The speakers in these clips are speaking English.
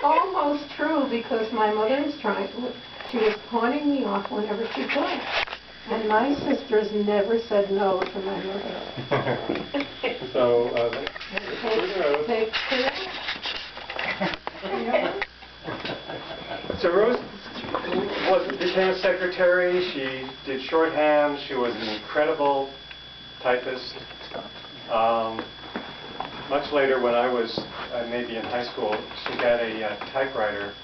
almost true, because my mother was she was pawning me off whenever she could. And my sisters never said no to my mother. So, take care. So Rose became a secretary. She did shorthand. She was an incredible typist. Much later, when I was maybe in high school, she got a typewriter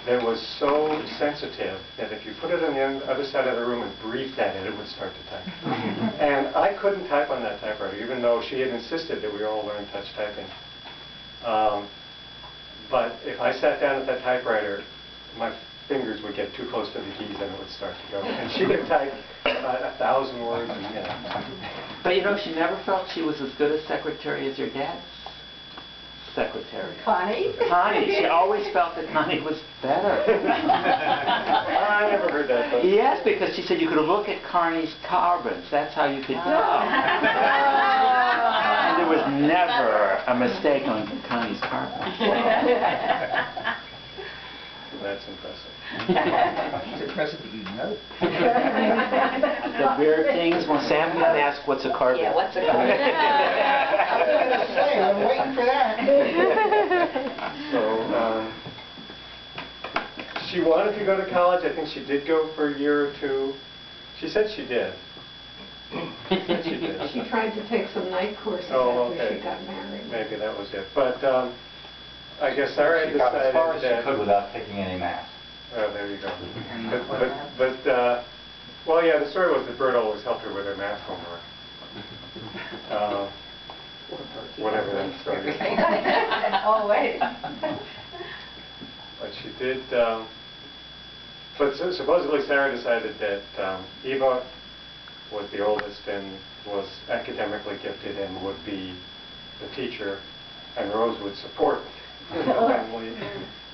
that was so sensitive that if you put it on the other side of the room and breathed at it, it would start to type. And I couldn't type on that typewriter, even though she had insisted that we all learn touch typing. But if I sat down at that typewriter, my fingers would get too close to the keys and it would start to go. And she could type 1,000 words a minute. But you know, she never felt she was as good a secretary as your dad's secretary. Connie? Connie. She always felt that Connie was better. I never heard that. But Yes, because she said you could look at Connie's carbons. That's how you could tell. And there was never a mistake on Connie's carbons. That's impressive. It's impressive that you know. The weird things when Sam can ask, what's a carbon? Yeah, what's a carbon? I was going to say, I'm waiting for that. So she wanted to go to college. I think she did go for a year or two. She said she did. She tried to take some night courses after she got married. Maybe that was it. But I guess Sarah She got as far as decided she could without taking any math. Oh, there you go. Well, yeah, the story was that Bert always helped her with her math homework. Whatever that story is. Oh, wait. But she did, but supposedly Sarah decided that Eva was the oldest and was academically gifted and would be the teacher, and Rose would support the family.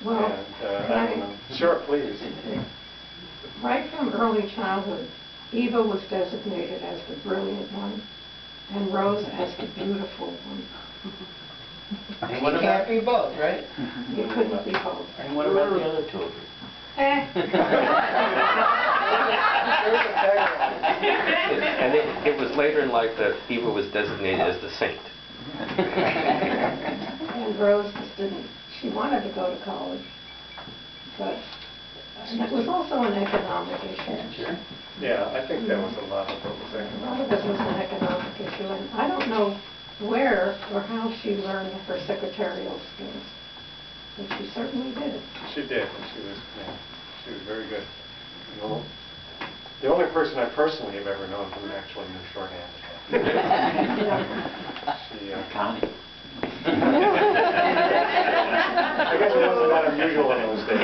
Well, and I don't know. Sure, please. Right from early childhood, Eva was designated as the brilliant one, and Rose as the beautiful one. You can't be both, right? You couldn't be both. And what about the other two of you? And it was later in life that Eva was designated as the saint. And Rose just didn't. She wanted to go to college, but it was also an economic issue. Sure. Yeah, I think that was a lot of what was there. A lot of it was an economic issue, and I don't know where or how she learned her secretarial skills, but she certainly did it. She did, and she was very good. No, the only person I personally have ever known who actually knew shorthand. Connie. I guess it wasn't that unusual in those days.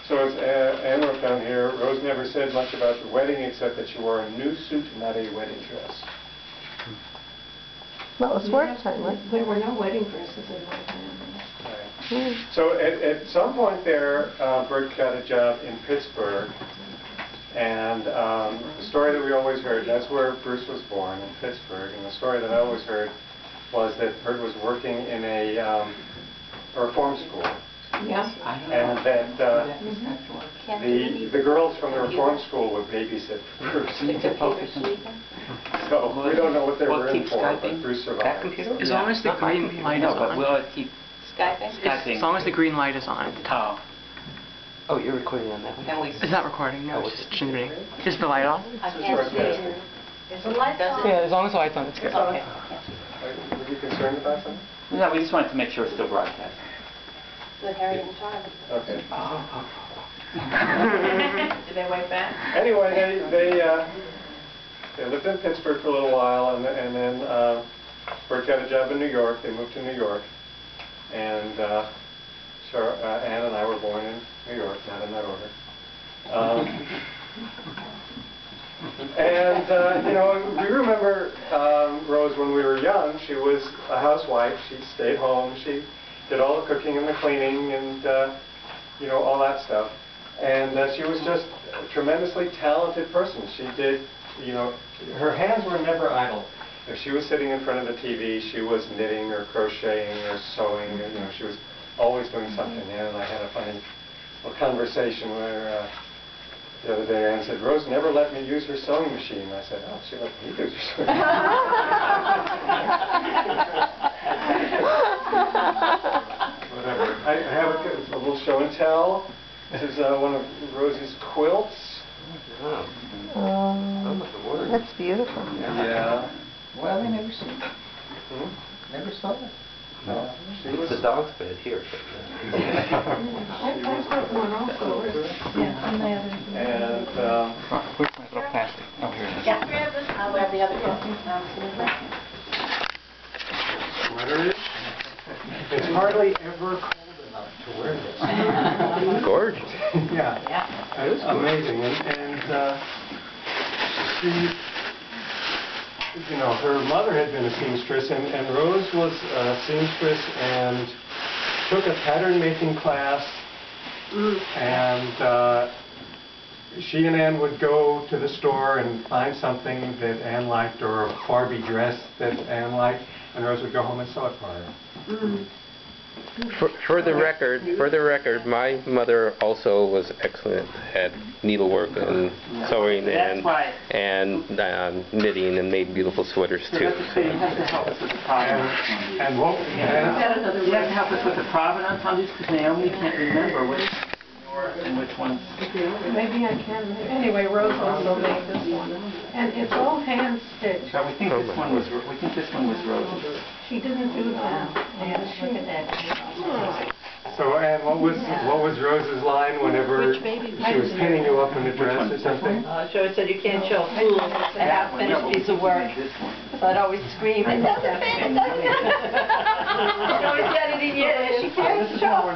So as Anne wrote down here, Rose never said much about the wedding except that she wore a new suit, not a wedding dress. Well, it was work time, right? There were no wedding dresses in my family. Right. So at some point there, Bert got a job in Pittsburgh. And the story that we always heard, that's where Bruce was born, in Pittsburgh. And the story that I always heard was that Bert was working in a reform school. Yeah. And that the girls from the reform school would babysit Bruce. So we don't know what they were in for, but Bruce survived. As long as the green light is No, but on. we'll keep Skyping? Skyping. As long as the green light is on. Oh. Oh, you're recording on that one? Can we? It's not recording, no, it's just transmitting. Is the light on? I can't see it. Is the light on? Yeah, as long as the light's on, it's good. Okay. Were you concerned about something? No, we just wanted to make sure it's still broadcast. With Harry and Charlie. Okay. Did they wave back? Anyway, they lived in Pittsburgh for a little while, and then Bert got a job in New York. They moved to New York, and Anne and I were born in New York, not in that order. And we remember Rose when we were young. She was a housewife. She stayed home. She did all the cooking and the cleaning and all that stuff. And she was just a tremendously talented person. She did, her hands were never idle. if she was sitting in front of the TV, she was knitting or crocheting or sewing. You know, she was always doing something. And I had a funny little conversation where the other day Ann said, Rose never let me use her sewing machine. I said, oh, she let me use her sewing machine. Whatever. I have a little show and tell. This is one of Rosie's quilts. Oh, That's beautiful. Yeah. Well, I never seen it. Hmm? Never saw it. No. She was it's a dog's bed here. I've got one also. Yeah, on the other. And Where's my little plastic? Oh, here it is. Yeah, grab this. I'll grab the other one. sweater. It's hardly ever cold enough to wear this. Gorgeous. Yeah, it's amazing. And she, you know, her mother had been a seamstress, and Rose was a seamstress and took a pattern making class, and she and Ann would go to the store and find something that Ann liked, or a Barbie dress that Ann liked, and Rose would go home and sew it for her. For the record, my mother also was excellent at needlework and sewing and knitting, and made beautiful sweaters too. You have to help us with the provenance. And what? You have to help us with the provenance on these, because Naomi can't remember which and which ones. Maybe I can. Anyway, Rose also made this one, and it's all hand stitched. So we think this one was Rose. She didn't do that. So, Ann, what was Rose's line whenever she was pinning you up in a dress or something? So it said you can't show fools a half-finished piece of work. So I'd always scream, it doesn't fit, it doesn't fit. I'd always get it in Yiddish, you can't show